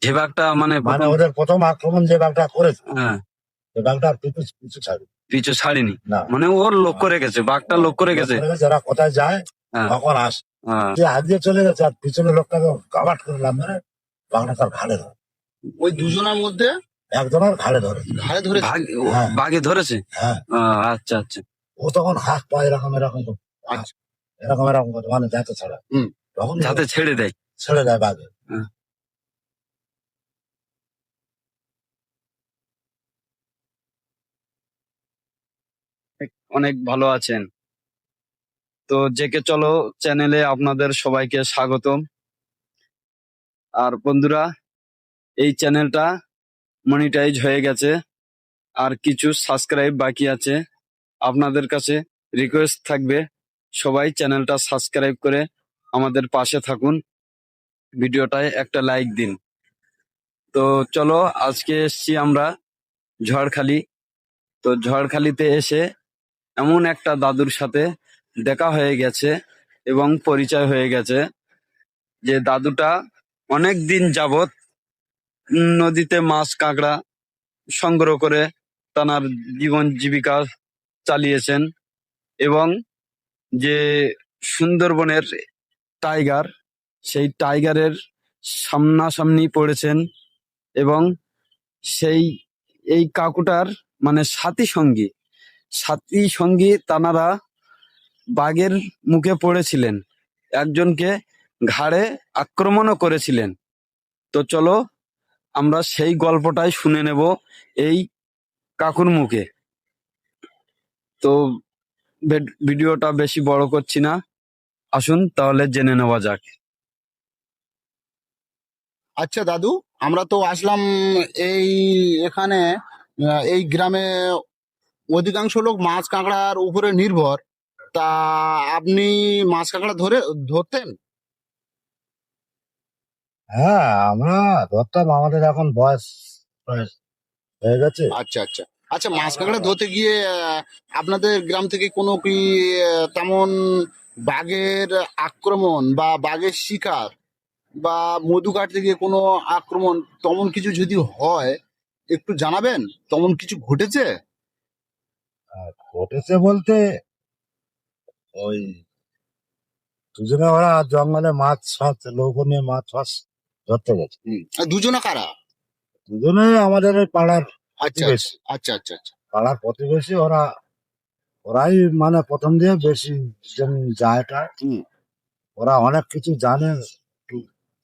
যে বাঘটা মানে মানে ওদের প্রথম আক্রমণ যে বাঘটা করেছে, হ্যাঁ, সেই বাঘটা আর পিছু ছাড়ে পিছু ছাড়েনি, না। মানে ওর লক্ষ্য রেখেছে, বাঘটা লক্ষ্য রেখেছে। যারা কোথায় যায় হ্যাঁ, তখন আসে, হ্যাঁ। যে আগে চলে গেছে আর পিছনের লোকটাকে কাবাট করে মানে বাঘটা তার ঘাড়ে ধরে। ওই দুজনের মধ্যে একজনের ঘাড়ে ধরে, হ্যাঁ। বাঘে ধরেছে। হ্যাঁ, আচ্ছা আচ্ছা। ও তখন হাত পা এরকম এরকম আচ্ছা। এরকম এরকম করে, মানে যাতে ছাড়া, তখন যাতে ছেড়ে দেয়। ছেড়ে দেয় বাঘে। অনেক ভালো আছেন তো? জেকে চলো চ্যানেলে আপনাদের সবাইকে স্বাগতম। আর বন্ধুরা, এই চ্যানেলটা মনিটাইজ হয়ে গেছে, আর কিছু সাবস্ক্রাইব বাকি আছে। আপনাদের কাছে রিকোয়েস্ট থাকবে, সবাই চ্যানেলটা সাবস্ক্রাইব করে আমাদের পাশে থাকুন, ভিডিওটায় একটা লাইক দিন। তো চলো, আজকে এসছি আমরা ঝড়খালি। তো ঝড়খালিতে এসে এমন একটা দাদুর সাথে দেখা হয়ে গেছে এবং পরিচয় হয়ে গেছে, যে দাদুটা অনেক দিন যাবৎ নদীতে মাছ কাঁকড়া সংগ্রহ করে তার জীবন জীবিকা চালিয়েছেন, এবং যে সুন্দরবনের টাইগার, সেই টাইগারের সামনাসামনি পড়েছেন, এবং এই কাকুটার মানে সাথী সঙ্গী তানারা বাঘের মুখে পড়েছিলেন, একজনকে ঘাড়ে আক্রমণও করেছিলেন। তো চলো আমরা সেই গল্পটাই শুনে নেব এই কাকুর মুখে। তো ভিডিওটা বেশি বড় করছি না, আসুন তাহলে জেনে নেওয়া যাক। আচ্ছা দাদু, আমরা তো আসলাম এই এখানে, এই গ্রামে অধিকাংশ লোক মাছ কাঁকড়ার উপরে নির্ভর। তা আপনি মাছ কাঁকড়া ধরতেন? হ্যাঁ, আমরা ধরতাম, আমাদের এখন বয়স বয়স হয়ে গেছে। আচ্ছা আচ্ছা। আচ্ছা, মাছ কাঁকড়া ধরতে গিয়ে আপনাদের গ্রাম থেকে কোনো কি তেমন বাঘের আক্রমণ বা বাঘের শিকার বা মধু কাটতে গিয়ে কোনো আক্রমণ তেমন কিছু যদি হয় একটু জানাবেন, তেমন কিছু ঘটেছে? ঘটেছে বলতে, ওই দুজনে ওরা জঙ্গলে মাছ ফাছ নৌকো নিয়ে মাছ ফাছ ধরতে গেছে। আর দুজনে কারা? দুজনে আমাদের ওই পাড়ার আচ্ছা প্রতিবেশী। আচ্ছা আচ্ছা আচ্ছা। পাড়ার প্রতিবেশী, ওরাই মানে প্রথম দিয়ে বেশি জন যায়টা, ওরা অনেক কিছু জানে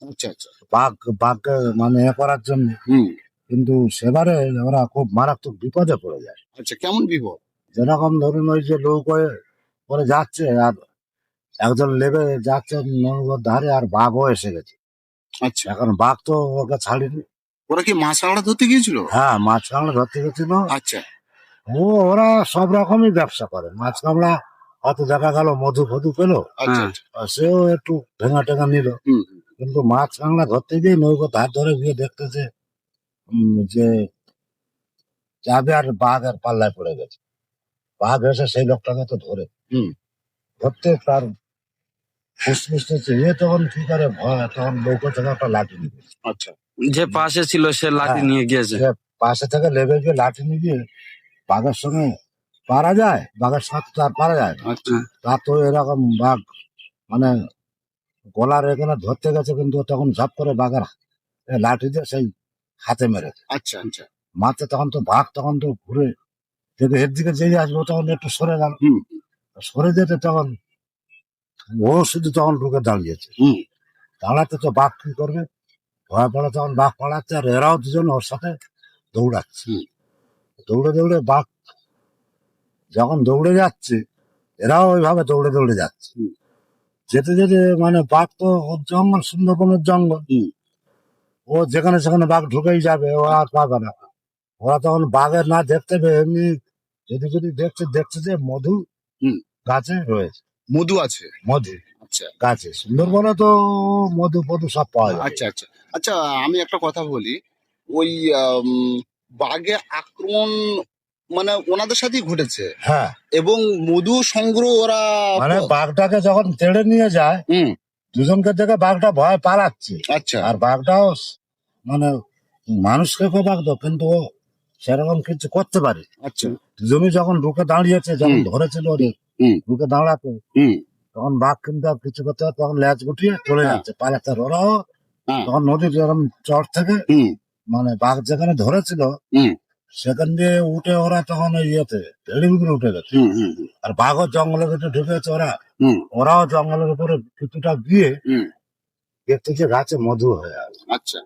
আচ্ছা আচ্ছা। বাঘকে মানে করার জন্য। কিন্তু সেবারে ওরা খুব মারাত্মক বিপদে পড়ে যায়। আচ্ছা, কেমন বিপদ? যেরকম ধরুন, ওই যে নৌকোয় করে যাচ্ছে আর একজন লেবে যাচ্ছে নৌকোর ধারে, আর বাঘও এসে গেছে। আচ্ছা। এখন বাঘ তো ওকে ছাড়েনি। ওরা কি মাছ কাঁকড়া ধরতে গিয়েছিল? হ্যাঁ, মাছ কাঁকড়া ধরতে গেছিল। আচ্ছা। ওরা সব রকমই ব্যবসা করে। মাছ কাঁকড়া হয়তো দেখা গেল মধু ফধু পেলো, আচ্ছা সেও একটু ভেঙা টেঙা নিল। কিন্তু মাছ কাঁকড়া ধরতে গিয়ে নৌকো ধার ধরে গিয়ে দেখতেছে যে যাবে, আর বাঘ আর পাল্লায় পড়ে গেছে। বাঘ এসে সেই লোকটাকে তো ধরতে তার ফুসফুসতেছে, তখন কি করে ভয়, তখন নৌকো থেকে একটা লাঠি নিবে। আচ্ছা। যে পাশে ছিল সে লাঠি নিয়ে গিয়েছে, পাশে থেকে লেবে গিয়ে লাঠি নিয়ে গিয়ে বাঘের সঙ্গে পারা যায়, বাঘের সাথে তো আর পারা যায় না। তার তো এরকম বাঘ মানে গলার এখানে ধরতে গেছে, কিন্তু তখন ঝপ করে বাঘের লাঠি দিয়ে সেই হাতে মেরেছে। আচ্ছা আচ্ছা। মারতে তখন তো বাঘ তখন তো ঘুরে যদি এর দিকে যেয়ে আসবো, তখন একটু সরে গেল। সরে যেতে তখন ও শুধু তখন ঢুকে দাঁড়িয়েছে। দাঁড়াতে তো বাঘ কি করবে, ভয় পড়ে তখন বাঘ পালাচ্ছে, আর এরাও দুজন ওর সাথে দৌড়াচ্ছে। দৌড়ে দৌড়ে বাঘ যখন দৌড়ে যাচ্ছে, এরাও ওইভাবে দৌড়ে দৌড়ে যাচ্ছে। যেতে যেতে মানে বাঘ তো ওর জঙ্গল, সুন্দরবনের জঙ্গল, ও যেখানে সেখানে বাঘ ঢুকেই যাবে, ও আর পাবে না। ওরা তখন বাঘের না দেখতে পেয়ে এমনি যদি দেখছে যে মধু গাছে রয়েছে। মধু আছে? মধু আচ্ছা গাছে, সুন্দরবনে তো মধু ফধু সব পাওয়া যায়। আচ্ছা আচ্ছা আচ্ছা। আমি একটা কথা বলি, ওই বাঘে আক্রমণ মানে ওনাদের সাথেই ঘটেছে? হ্যাঁ, এবং মধু সংগ্রহ ওরা মানে বাঘটাকে যখন তেড়ে নিয়ে যায়, দুজনকে দেখে বাঘটা ভয় পালাচ্ছে। আচ্ছা। আর বাঘটাও মানে মানুষকে বাঁধতো, কিন্তু ও সেরকম কিছু করতে পারে। আচ্ছা। দুজনই যখন ঢুকে দাঁড়িয়েছে, যখন হুম। ধরেছিল ওদের হুম। ঢুকে দাঁড়াতো, হুম। তখন বাঘ কিন্তু আর কিছু করতে পারে, তখন ল্যাচ গুটিয়ে চলে হ্যাঁ। যাচ্ছে পালাতে। আর ওরাও হ্যাঁ। তখন নদীর যেরকম চর থেকে হুম। মানে বাঘ যেখানে ধরেছিল হুম। সেখান দিয়ে উঠে ওরা তখন ওই ইয়েতে ভেড়ির উপরে উঠে গেছে। হুম। হুম। হুম। আর বাঘও জঙ্গলের ভিতরে ঢুকেছে ওরা, হুম। ওরাও জঙ্গলের উপরে কিছুটা গিয়ে হুম। দেখতে যে গাছে মধু হয়ে আছে। আচ্ছা।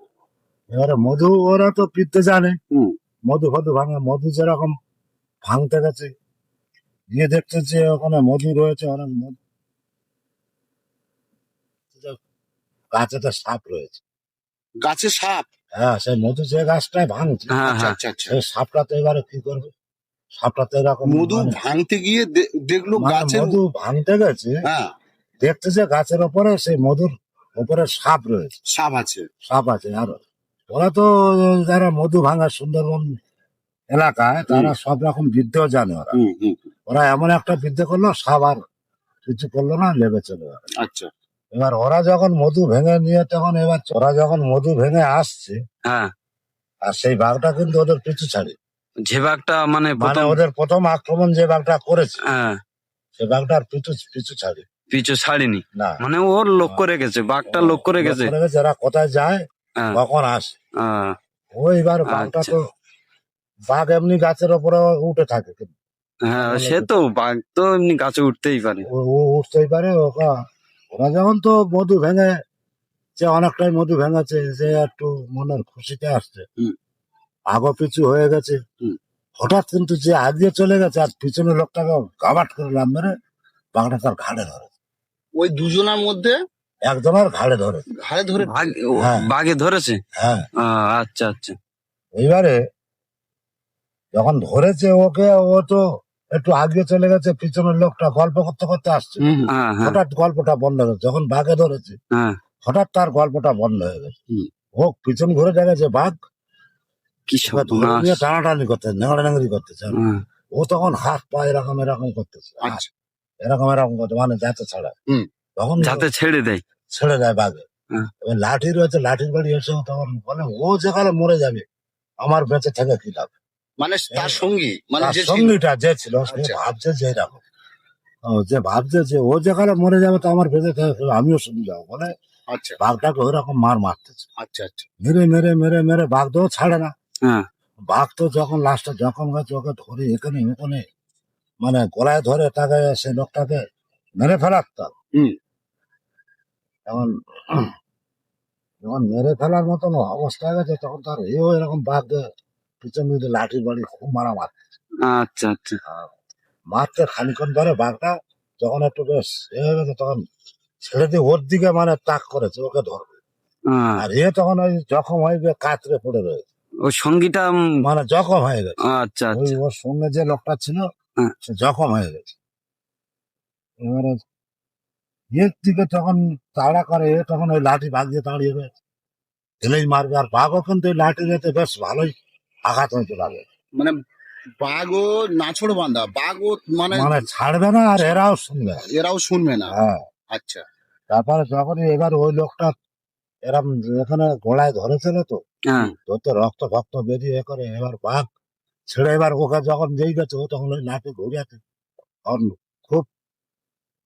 এবারে মধু ওরা তো পিতে জানে, হুম। মধু ফধু ভাঙে, মধু যেরকম ভাঙতে গেছে, গিয়ে দেখতে যে ওখানে মধু রয়েছে, অনেক মধু, গাছে তো সাপ রয়েছে। গাছে সাপ? হ্যাঁ, সেই মধু যে গাছটায় ভাঙছে, হ্যাঁ আচ্ছা হ্যাঁ আচ্ছা আচ্ছা। সেই সাপটা তো এবারে কি করবে? সাপটা তো এরকম মধু মানে ভাঙতে গিয়ে দেখলো মানে গাছের। মধু ভাঙতে গেছে, হ্যাঁ, দেখতে যে গাছের ওপরে সেই মধুর ওপরে সাপ রয়েছে, সাপ আছে। সাপ আছে। আর ওরা তো যারা মধু ভাঙা সুন্দরবন এলাকায়, তারা সব রকম বিদ্যেও জানে। ওরা হুম। হুম। ওরা এমন একটা বিদ্যে করলো, সাপ আর কিছু করলো না, লেবে চলে গেল। আচ্ছা। এবার ওরা যখন মধু ভেঙে নিয়ে, তখন এবার ওরা যখন মধু ভেঙে আসছে, হ্যাঁ। আর সেই বাঘটা কিন্তু ওদের পিছু ছাড়ে। যে বাঘটা মানে মানে প্রথম, ওদের প্রথম আক্রমণ যে বাঘটা করেছে, হ্যাঁ, সে বাঘটা আর পিছু পিছু ছাড়ে পিছু ছাড়েনি, না। মানে ওর লক্ষ্য রেখেছে, বাঘটা লক্ষ্য রেখেছে। লক্ষ্য রেখেছে এরা কোথায় যায়, হ্যাঁ। কখন আসে। হ্যাঁ, ওইবার বাঘটা আচ্ছা। তো, বাঘ এমনি গাছের ওপরে উঠে থাকে, কিন্তু হ্যাঁ, সে তো বাঘ তো এমনি গাছে উঠতেই পারে। ও উঠতেই পারে। ওরা যখন তো মধু ভেঙে, যে অনেকটাই মধু ভেঙেছে, যে একটু মনের খুশিতে আসছে, হুম। আগো পিছু হয়ে গেছে। হুম। হঠাৎ কিন্তু যে আগিয়ে চলে গেছে, আর পিছনে লোকটাকে গাবাট করে লাভ মেরে বাঘটা তার ঘাড়ে ধরে, ওই দুজনের মধ্যে একজনের ঘাড়ে ধরে। ঘাড়ে ধরে। হ্যাঁ। বাঘে ধরেছে। হ্যাঁ, আচ্ছা আচ্ছা। এইবারে যখন ধরেছে ওকে, ও তো একটু আগিয়ে চলে গেছে, পিছনের লোকটা গল্প করতে করতে আসছে। হুম। হুম। হ্যাঁ হ্যাঁ হঠাৎ গল্পটা বন্ধ হয়ে গেছে, যখন বাঘে ধরেছে হ্যাঁ। হঠাৎ তার গল্পটা বন্ধ হয়ে গেছে। হুম। ও পিছন ঘুরে দেখেছে বাঘ কি ওকে সব ধরে নিয়ে টানাটানি করতেছে, নেংড়ি করতেছে। ও তখন হাত পা এরকম এরকম করতেছে, আচ্ছা। এরকম এরকম করতে, মানে যাতে ছাড়া। হুম। তখন যাতে ছেড়ে দেয়। ছেড়ে দেয় বাঘে। হ্যাঁ। এবার লাঠি রয়েছে, লাঠির বাড়ি এসে তখন বলে ও যেখানে মরে যাবে, আমার বেঁচে থেকে কি লাভ। মানে তার সঙ্গী, মানে তার যে ছিল। সঙ্গীটা যে ছিল, সে আচ্ছা। ভাবছে যে এরকম, যে ভাবছে যে ও যেখানে মরে যাবে, তো আমার বেঁচে থেকে আমিও শুনে যাবো বলে আচ্ছা বাঘটাকে ওইরকম মার মারতেছে। আচ্ছা আচ্ছা। মেরে মেরে মেরে মেরে বাঘ তো ছাড়ে না। হ্যাঁ। বাঘ তো যখন লাস্টে জখম হয়েছে, ওকে ধরে এখানে ওখানে মানে গলায় ধরে তাকে, সে লোকটাকে মেরে ফেলাতাম। হুম। এখন যখন মেরে ফেলার মতন অবস্থা হয়ে গেছে, তখন তার এও এরকম বাঘ পিছন দিকে লাঠির বাড়ি খুব মারামার আচ্ছা আচ্ছা। মারতে খানিক্ষণ ধরে বাঘটা যখন একটু বেশ এ হয়ে গেছে, তখন ছেড়ে দিয়ে ওর দিকে মানে তাক করেছে ওকে ধরবে। আর এ তখন ওই জখম হয়ে গিয়ে কাতরে পড়ে রয়েছে, ও সঙ্গীটা মানে জখম হয়ে গেছে। আচ্ছা ওই আচ্ছা। ওর সঙ্গে যে লোকটা ছিল, হ্যাঁ। সে জখম হয়ে গেছে। এবারে এর দিকে তখন তাড়া করে, এ তখন ওই লাঠি বাঘ দিয়ে দাঁড়িয়ে রয়েছে, ঢেলেই মারবে। আর বাঘও কিন্তু ওই লাঠি যেতে বেশ ভালোই আঘাত হয়েছে লাগে, মানে বাঘও নাছড় বান্ধা, বাঘও মানে মানে ছাড়বে না, আর এরাও শুনবে না। এরাও শুনবে না। হ্যাঁ। আচ্ছা। তারপরে যখনই এবার ওই লোকটা এরম এখানে গোড়ায় ধরেছিল, তো হ্যাঁ। ধরতে রক্ত ফক্ত বেরিয়ে এ করে, এবার বাঘ ছেড়ে এবার ওকে যখন যেই গেছে, ও তখন ওই লাঠি ঘুরিয়েছে। তখন খুব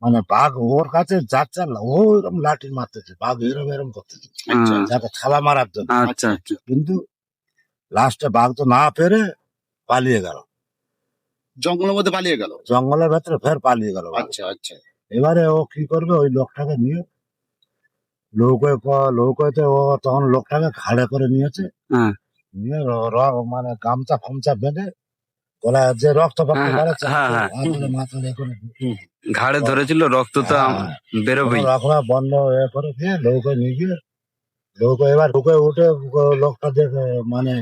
মানে বাঘ ওর কাছে যাচ্ছে না, ও এরকম লাঠি মারতেছে, বাঘ এরম এরম করতেছে আচ্ছা যাতে থাবা মারার জন্য। আচ্ছা আচ্ছা। কিন্তু লাস্টে বাঘ তো না পেরে পালিয়ে গেল, জঙ্গলের মধ্যে পালিয়ে গেল। জঙ্গলের ভেতরে ফের পালিয়ে গেল বাঘ। আচ্ছা আচ্ছা। এবারে ও কি করবে, ওই লোকটাকে নিয়ে নৌকোতে ও তখন লোকটাকে ঘাড়ে করে নিয়েছে, হ্যাঁ। নিয়ে মানে গামছা ফামছা বেঁধে গলায় যে রক্ত ফক্ত হ্যাঁ, বেড়াচ্ছে, হ্যাঁ, হ্যাঁ। মাথায় করে ঘাড়ে ধরেছিল, রক্ত তো বেরোবেই। রকমা বন্ধ হয়ে করে দিয়ে নৌকোয় নিয়ে গিয়ে, নৌকো এবার ঢুকে উঠে লোকটা দেখে মানে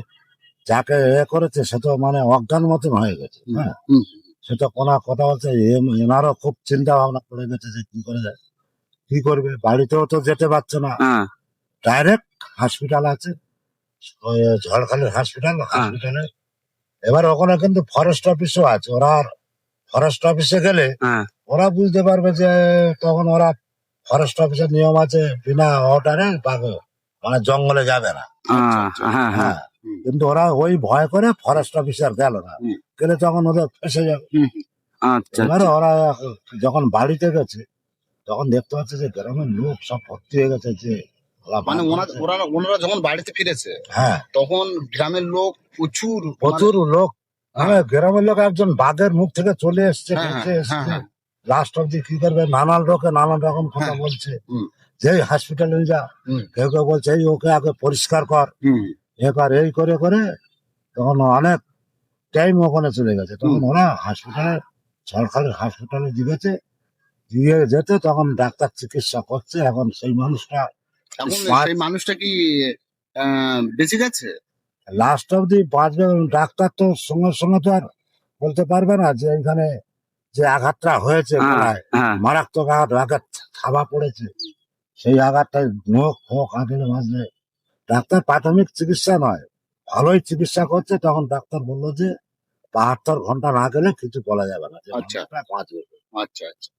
যাকে এ করেছে, সে তো মানে অজ্ঞান মতন হয়ে গেছে। হ্যাঁ, হুম। সে তো কোনো কথা বলছে, এনারও খুব চিন্তা ভাবনা করে গেছে যে কি করে যায়, কি করবে, বাড়িতেও তো যেতে পারছে না। হ্যাঁ। ডাইরেক্ট হসপিটাল আছে, ওই ঝড়খালির হসপিটালে। এবার ওখানে কিন্তু ফরেস্ট অফিসও আছে, ওরা ফরেস্ট অফিসে গেলে হ্যাঁ। ওরা বুঝতে পারবে যে, তখন ওরা ফরেস্ট অফিসের নিয়ম আছে, বিনা অর্ডারে বাঘ মানে জঙ্গলে যাবে না। হ্যাঁ হ্যাঁ হ্যাঁ, কিন্তু ওরা ওই ভয় করে ফরেস্ট অফিসার গেল না, হুম। গেলে তখন ওদের ফেসে যাবে। আচ্ছা এবারে ওরা যখন বাড়িতে গেছে তখন দেখতে পাচ্ছে যে গ্রামের লোক সব ভর্তি হয়ে গেছে, যে ওরা মানে বার ওনারা করেছে। ওনারা ওনারা যখন বাড়িতে ফিরেছে হ্যাঁ, তখন গ্রামের লোক প্রচুর প্রচুর লোক। হ্যাঁ। হ্যাঁ, গ্রামের লোক একজন বাঘের মুখ থেকে চলে এসছে, হ্যাঁ, বেঁচে হ্যাঁ, এসছে। হ্যাঁ। লাস্ট অব্দি কি করবে, নানান লোকে নানান রকম কথা হ্যাঁ। বলছে। হুম। যে হসপিটালে যা, হুম। কেউ কেউ বলছে এই ওকে আগে পরিষ্কার কর, হুম, এবার এই করে করে তখন অনেক টাইম ওখানে চলে গেছে। তখন ওরা হসপিটালে, সরকারের হসপিটালে দিয়েছে, দিয়ে যেতে তখন ডাক্তার চিকিৎসা করছে। এখন সেই মানুষটা এখন smart, সেই মানুষটা কি বেঁচে গেছে? লাস্ট অব্দি বাঁচবে। ডাক্তার তো সঙ্গে সঙ্গে তো আর বলতে পারবে না যে এখানে যে আঘাতটা হয়েছে হ্যাঁ গলায়, হ্যাঁ মারাত্মক আঘাত থাবা পড়েছে, সেই আঘাতটাই নখ ফোক আঁকড়ে বাঁচবে। ডাক্তার প্রাথমিক চিকিৎসা নয়, ভালোই চিকিৎসা করছে। তখন ডাক্তার বললো যে 72 ঘন্টা না গেলে কিছু বলা যাবে না, যে আচ্ছা। মানুষটা বাঁচবে। আচ্ছা, আচ্ছা।